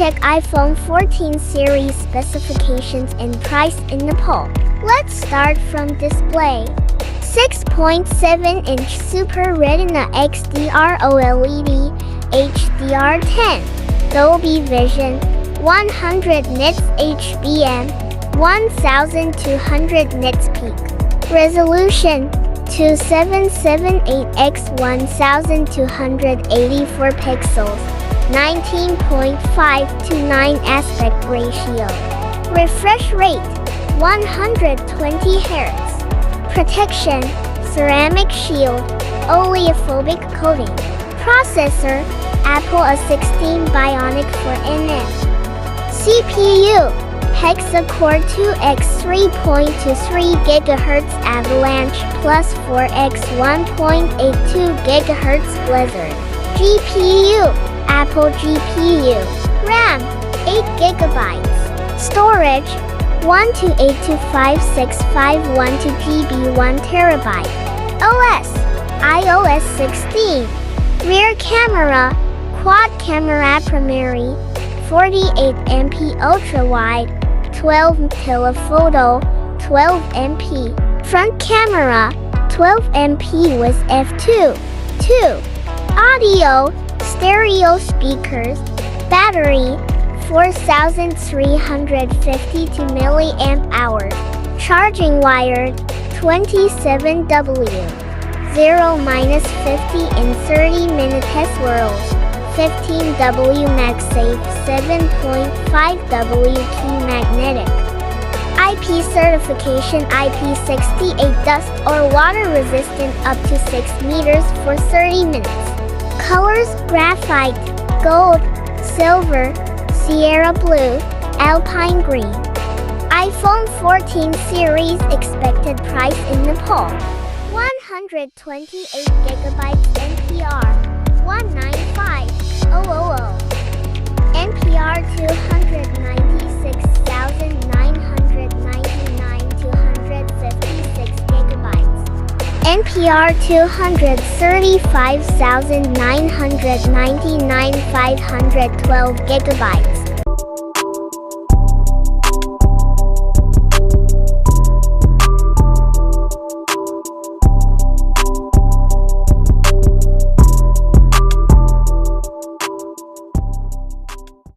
check iPhone 14 series specifications and price in Nepal. Let's start from display. 6.7-inch Super Retina XDR OLED HDR10 Dolby Vision 100 nits HBM 1200 nits peak resolution 2778x1284 pixels 19.5 to 9 aspect ratio. Refresh rate 120 Hz. Protection ceramic shield oleophobic coating. Processor Apple A16 Bionic 4nm. CPU Hexa-core 2x 3.23 GHz Avalanche plus 4x 1.82 GHz Blizzard. GPU Apple GPU. RAM 8 GB. Storage 128256512 GB 1 TB. OS iOS 16. Rear camera quad camera primary 48MP ultra wide 12 telephoto 12MP. Front camera 12MP with f2. 2. Audio stereo speakers. Battery 4352 mAh. Charging wired 27W. 0-50 in 30-minute test whirls. 15W MagSafe 7.5W key magnetic. IP certification IP68 dust or water resistant up to 6 meters for 30 minutes. Colors graphite, gold, silver, Sierra blue, alpine green. iPhone 14 series expected price in Nepal. 128 GB NPR 195,000. NPR 296,999 256 GB. NPR 235,999 512 GB.